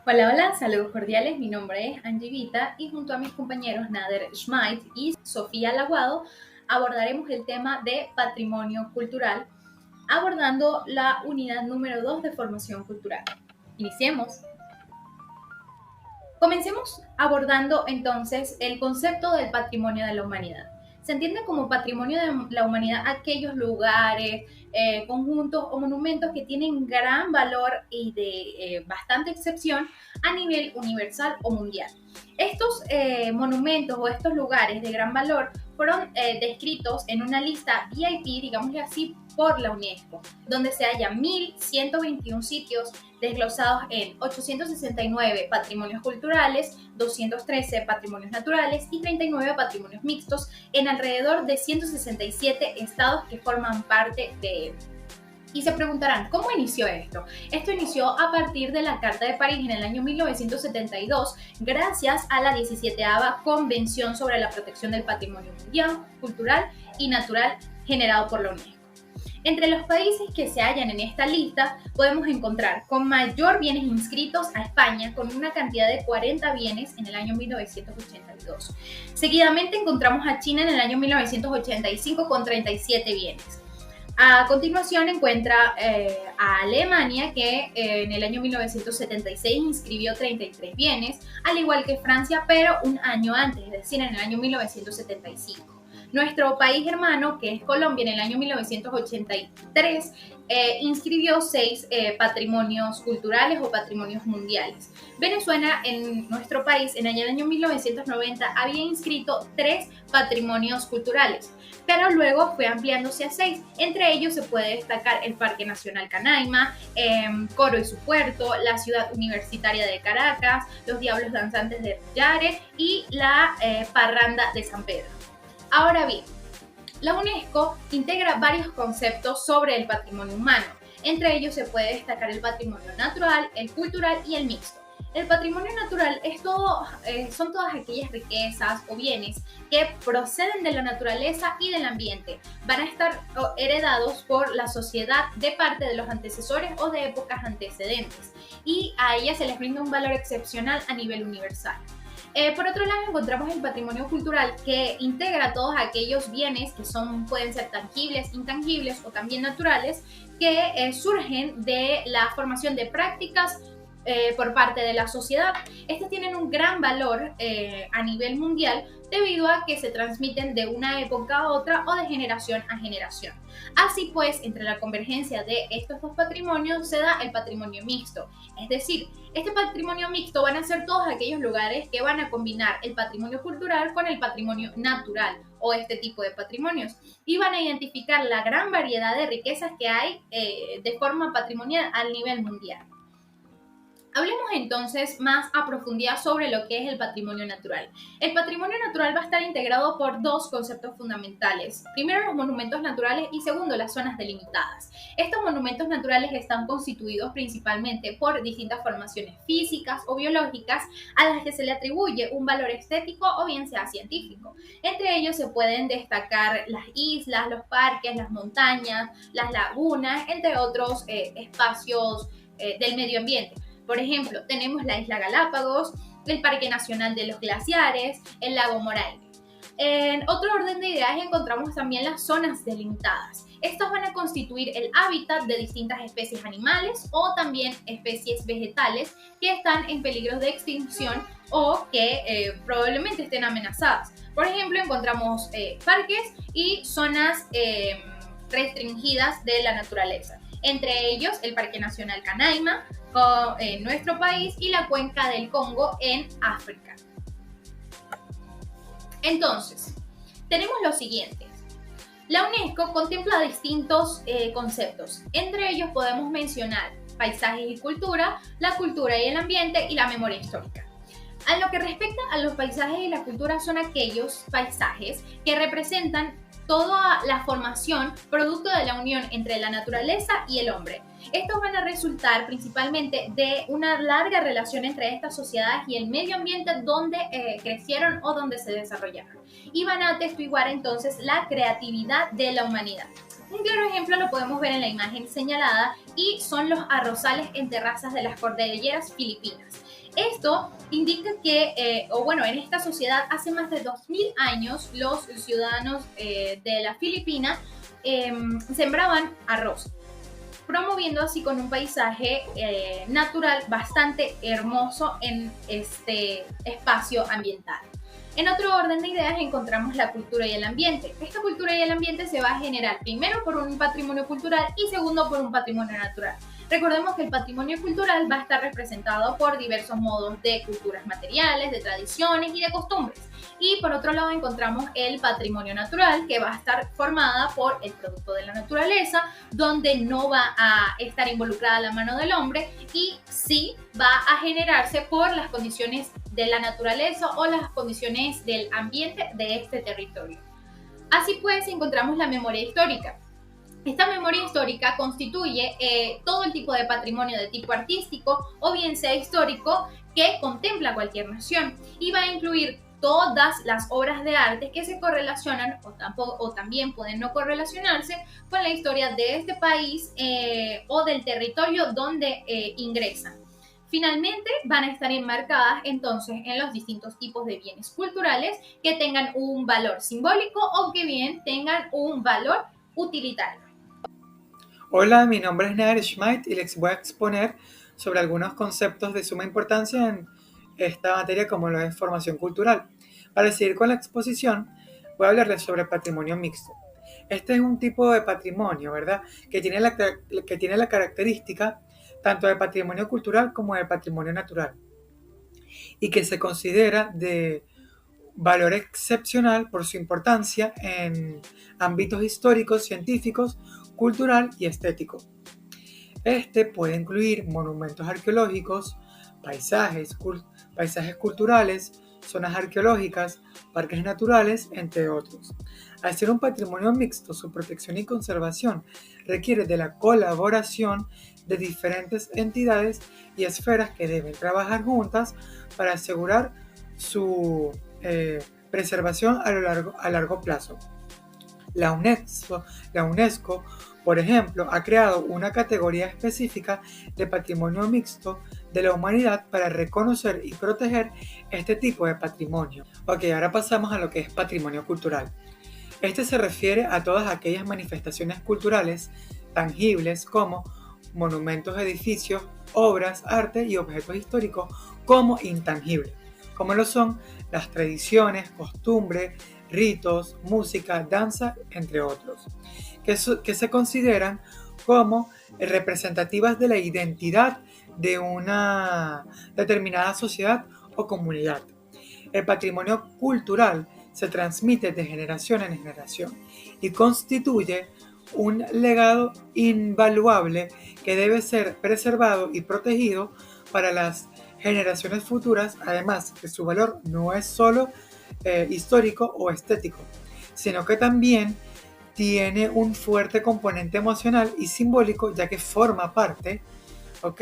Hola, hola, saludos cordiales. Mi nombre es Angie Vita y junto a mis compañeros Nader Schmidt y Sofía Laguado abordaremos el tema de patrimonio cultural, abordando la unidad número 2 de formación cultural. Iniciemos. Comencemos abordando entonces el concepto del patrimonio de la humanidad. Se entiende como patrimonio de la humanidad aquellos lugares, conjuntos o monumentos que tienen gran valor y de bastante excepción a nivel universal o mundial. Estos monumentos o estos lugares de gran valor fueron descritos en una lista VIP, digámosle así, por la UNESCO, donde se hallan 1.121 sitios desglosados en 869 patrimonios culturales, 213 patrimonios naturales y 39 patrimonios mixtos en alrededor de 167 estados que forman parte de él. Y se preguntarán, ¿cómo inició esto? Esto inició a partir de la Carta de París en el año 1972, gracias a la 17ª Convención sobre la Protección del Patrimonio Mundial, Cultural y Natural generado por la UNESCO. Entre los países que se hallan en esta lista podemos encontrar con mayor bienes inscritos a España con una cantidad de 40 bienes en el año 1982. Seguidamente encontramos a China en el año 1985 con 37 bienes. A continuación encuentra a Alemania que en el año 1976 inscribió 33 bienes, al igual que Francia, pero un año antes, es decir, en el año 1975. Nuestro país hermano, que es Colombia, en el año 1983 inscribió 6 patrimonios culturales o patrimonios mundiales. Venezuela, en nuestro país, en el año 1990 había inscrito 3 patrimonios culturales, pero luego fue ampliándose a 6. Entre ellos se puede destacar el Parque Nacional Canaima, Coro y su puerto, la ciudad universitaria de Caracas, los Diablos Danzantes de Yare y la Parranda de San Pedro. Ahora bien, la UNESCO integra varios conceptos sobre el patrimonio humano. Entre ellos se puede destacar el patrimonio natural, el cultural y el mixto. El patrimonio natural son todas aquellas riquezas o bienes que proceden de la naturaleza y del ambiente. Van a estar heredados por la sociedad de parte de los antecesores o de épocas antecedentes, y a ellas se les brinda un valor excepcional a nivel universal. Por otro lado, encontramos el patrimonio cultural, que integra todos aquellos bienes que pueden ser tangibles, intangibles o también naturales, que surgen de la formación de prácticas por parte de la sociedad. Estos tienen un gran valor a nivel mundial debido a que se transmiten de una época a otra o de generación a generación. Así pues, entre la convergencia de estos dos patrimonios se da el patrimonio mixto. Es decir, este patrimonio mixto van a ser todos aquellos lugares que van a combinar el patrimonio cultural con el patrimonio natural o este tipo de patrimonios, y van a identificar la gran variedad de riquezas que hay de forma patrimonial a nivel mundial. Hablemos entonces más a profundidad sobre lo que es el patrimonio natural. El patrimonio natural va a estar integrado por dos conceptos fundamentales. Primero, los monumentos naturales, y segundo, las zonas delimitadas. Estos monumentos naturales están constituidos principalmente por distintas formaciones físicas o biológicas a las que se le atribuye un valor estético o bien sea científico. Entre ellos se pueden destacar las islas, los parques, las montañas, las lagunas, entre otros espacios del medio ambiente. Por ejemplo, tenemos la isla Galápagos, el Parque Nacional de los Glaciares, el lago Moraine. En otro orden de ideas encontramos también las zonas delimitadas. Estas van a constituir el hábitat de distintas especies animales o también especies vegetales que están en peligro de extinción o que probablemente estén amenazadas. Por ejemplo, encontramos parques y zonas restringidas de la naturaleza. Entre ellos, el Parque Nacional Canaima en nuestro país y la Cuenca del Congo en África. Entonces, tenemos lo siguiente. La UNESCO contempla distintos conceptos. Entre ellos podemos mencionar paisajes y cultura, la cultura y el ambiente y la memoria histórica. A lo que respecta a los paisajes y la cultura, son aquellos paisajes que representan toda la formación producto de la unión entre la naturaleza y el hombre. Estos van a resultar principalmente de una larga relación entre estas sociedades y el medio ambiente donde crecieron o donde se desarrollaron, y van a atestiguar entonces la creatividad de la humanidad. Un claro ejemplo lo podemos ver en la imagen señalada, y son los arrozales en terrazas de las cordilleras filipinas. Esto indica que, o bueno, en esta sociedad hace más de 2000 años los ciudadanos de la Filipina sembraban arroz, promoviendo así con un paisaje natural bastante hermoso en este espacio ambiental. En otro orden de ideas encontramos la cultura y el ambiente. Esta cultura y el ambiente se va a generar primero por un patrimonio cultural y segundo por un patrimonio natural. Recordemos que el patrimonio cultural va a estar representado por diversos modos de culturas materiales, de tradiciones y de costumbres. Y por otro lado encontramos el patrimonio natural, que va a estar formada por el producto de la naturaleza, donde no va a estar involucrada la mano del hombre y sí va a generarse por las condiciones de la naturaleza o las condiciones del ambiente de este territorio. Así pues, encontramos la memoria histórica. Esta memoria histórica constituye todo el tipo de patrimonio de tipo artístico o bien sea histórico que contempla cualquier nación y va a incluir todas las obras de arte que se correlacionan o también pueden no correlacionarse con la historia de este país o del territorio donde ingresan. Finalmente, van a estar enmarcadas entonces en los distintos tipos de bienes culturales que tengan un valor simbólico o que bien tengan un valor utilitario. Hola, mi nombre es Nair Schmidt y les voy a exponer sobre algunos conceptos de suma importancia en esta materia como lo es formación cultural. Para seguir con la exposición, voy a hablarles sobre patrimonio mixto. Este es un tipo de patrimonio, ¿verdad? Que tiene la característica tanto de patrimonio cultural como de patrimonio natural y que se considera de valor excepcional por su importancia en ámbitos históricos, científicos, cultural y estético. Este puede incluir monumentos arqueológicos, paisajes culturales, zonas arqueológicas, parques naturales, entre otros. Al ser un patrimonio mixto, su protección y conservación requiere de la colaboración de diferentes entidades y esferas que deben trabajar juntas para asegurar su preservación a largo plazo. La UNESCO, por ejemplo, ha creado una categoría específica de patrimonio mixto de la humanidad para reconocer y proteger este tipo de patrimonio. Ok, ahora pasamos a lo que es patrimonio cultural. Este se refiere a todas aquellas manifestaciones culturales tangibles como monumentos, edificios, obras, arte y objetos históricos como intangibles, como lo son las tradiciones, costumbres, ritos, música, danza, entre otros, que se consideran como representativas de la identidad de una determinada sociedad o comunidad. El patrimonio cultural se transmite de generación en generación y constituye un legado invaluable que debe ser preservado y protegido para las generaciones futuras, además que su valor no es solo histórico o estético, sino que también tiene un fuerte componente emocional y simbólico, ya que forma parte, ¿ok?,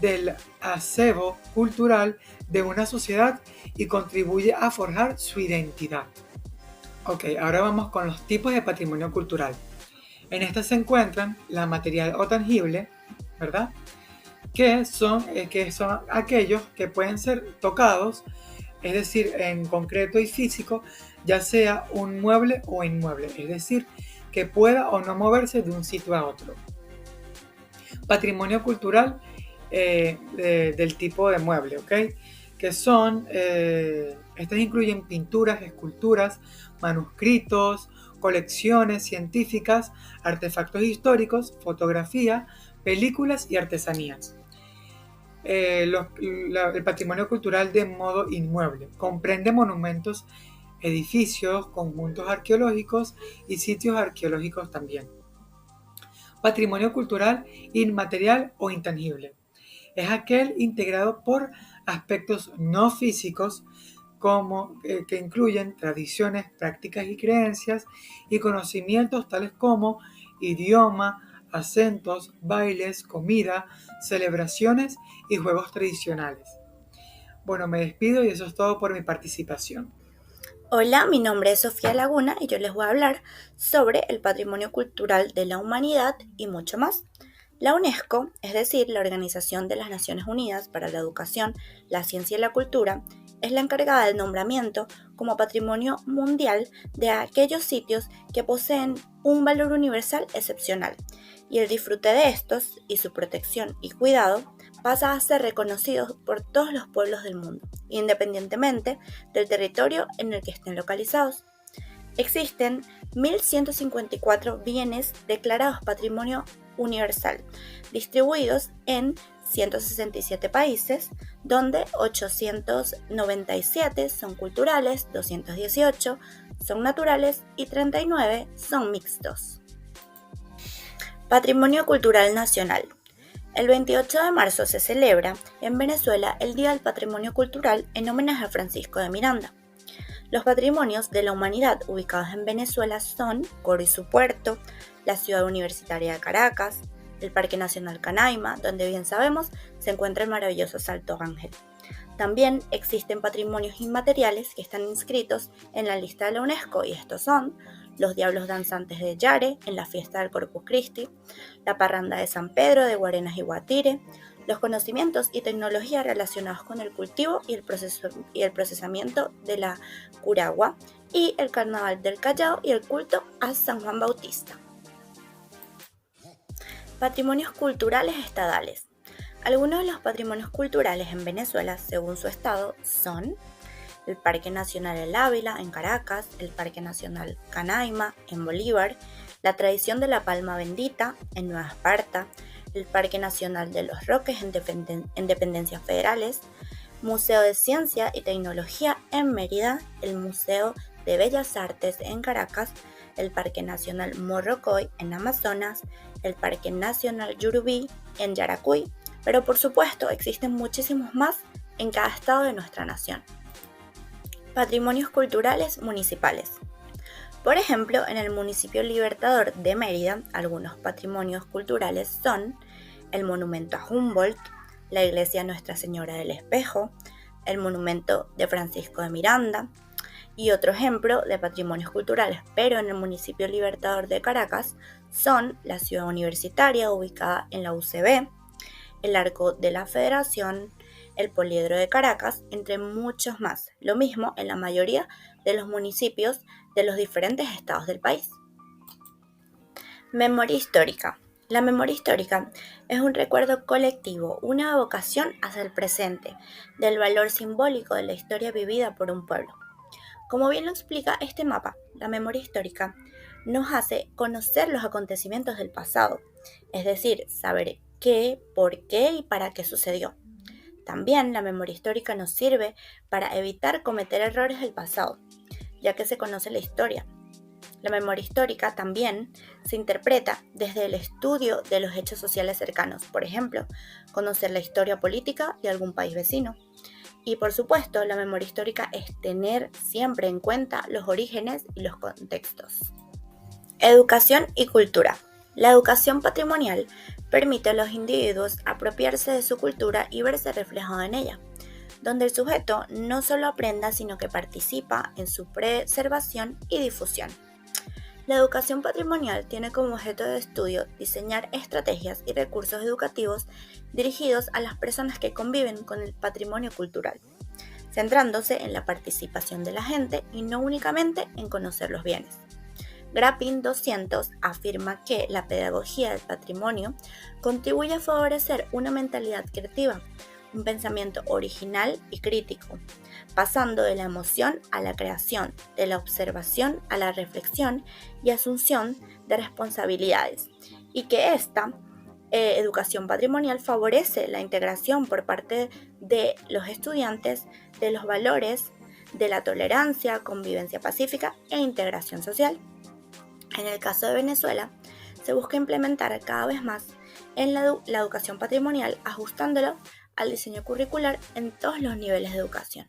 del acervo cultural de una sociedad y contribuye a forjar su identidad. Ok, ahora vamos con los tipos de patrimonio cultural. En esta se encuentran la material o tangible, ¿verdad? Que son aquellos que pueden ser tocados, es decir, en concreto y físico, ya sea un mueble o inmueble, es decir, que pueda o no moverse de un sitio a otro. Patrimonio cultural del tipo de mueble, ¿ok? Que son, estas incluyen pinturas, esculturas, manuscritos, colecciones científicas, artefactos históricos, fotografía, películas y artesanías. El patrimonio cultural de modo inmueble comprende monumentos, edificios, conjuntos arqueológicos y sitios arqueológicos también. Patrimonio cultural inmaterial o intangible es aquel integrado por aspectos no físicos que incluyen tradiciones, prácticas y creencias y conocimientos tales como idioma, acentos, bailes, comida, celebraciones y juegos tradicionales. Bueno, me despido y eso es todo por mi participación. Hola, mi nombre es Sofía Laguna y yo les voy a hablar sobre el patrimonio cultural de la humanidad y mucho más. La UNESCO, es decir, la Organización de las Naciones Unidas para la Educación, la Ciencia y la Cultura, es la encargada del nombramiento como patrimonio mundial de aquellos sitios que poseen un valor universal excepcional, y el disfrute de estos y su protección y cuidado pasa a ser reconocidos por todos los pueblos del mundo, independientemente del territorio en el que estén localizados. Existen 1.154 bienes declarados Patrimonio Universal, distribuidos en 167 países, donde 897 son culturales, 218 son naturales y 39 son mixtos. Patrimonio Cultural Nacional. El 28 de marzo se celebra en Venezuela el Día del Patrimonio Cultural en homenaje a Francisco de Miranda. Los patrimonios de la humanidad ubicados en Venezuela son Coro y su puerto, la ciudad universitaria de Caracas, el Parque Nacional Canaima, donde bien sabemos se encuentra el maravilloso Salto Ángel. También existen patrimonios inmateriales que están inscritos en la lista de la UNESCO, y estos son los Diablos Danzantes de Yare en la fiesta del Corpus Christi, la Parranda de San Pedro de Guarenas y Guatire, los conocimientos y tecnologías relacionados con el cultivo y el procesamiento de la curagua, y el Carnaval del Callao y el culto a San Juan Bautista. Patrimonios culturales estadales. Algunos de los patrimonios culturales en Venezuela, según su estado, son el Parque Nacional El Ávila en Caracas, el Parque Nacional Canaima en Bolívar, la tradición de la palma bendita en Nueva Esparta, el Parque Nacional de los Roques en Dependencias Federales, Museo de Ciencia y Tecnología en Mérida, el Museo de Bellas Artes en Caracas, el Parque Nacional Morrocoy en Amazonas, el Parque Nacional Yurubí en Yaracuy, pero por supuesto existen muchísimos más en cada estado de nuestra nación. Patrimonios culturales municipales. Por ejemplo, en el municipio Libertador de Mérida, algunos patrimonios culturales son el monumento a Humboldt, la iglesia Nuestra Señora del Espejo, el monumento de Francisco de Miranda, y otro ejemplo de patrimonios culturales, pero en el municipio Libertador de Caracas, son la ciudad universitaria ubicada en la UCB, el Arco de la Federación, el Poliedro de Caracas, entre muchos más. Lo mismo en la mayoría de los municipios de los diferentes estados del país. Memoria histórica. La memoria histórica es un recuerdo colectivo, una evocación hacia el presente, del valor simbólico de la historia vivida por un pueblo. Como bien lo explica este mapa, la memoria histórica nos hace conocer los acontecimientos del pasado, es decir, saber qué, por qué y para qué sucedió. También la memoria histórica nos sirve para evitar cometer errores del pasado, ya que se conoce la historia. La memoria histórica también se interpreta desde el estudio de los hechos sociales cercanos, por ejemplo, conocer la historia política de algún país vecino. Y por supuesto, la memoria histórica es tener siempre en cuenta los orígenes y los contextos. Educación y cultura. La educación patrimonial permite a los individuos apropiarse de su cultura y verse reflejado en ella, donde el sujeto no solo aprenda, sino que participa en su preservación y difusión. La educación patrimonial tiene como objeto de estudio diseñar estrategias y recursos educativos dirigidos a las personas que conviven con el patrimonio cultural, centrándose en la participación de la gente y no únicamente en conocer los bienes. Grappin 200 afirma que la pedagogía del patrimonio contribuye a favorecer una mentalidad creativa, un pensamiento original y crítico, pasando de la emoción a la creación, de la observación a la reflexión y asunción de responsabilidades, y que esta educación patrimonial favorece la integración por parte de los estudiantes de los valores de la tolerancia, convivencia pacífica e integración social. En el caso de Venezuela, se busca implementar cada vez más en la educación patrimonial, ajustándolo al diseño curricular en todos los niveles de educación.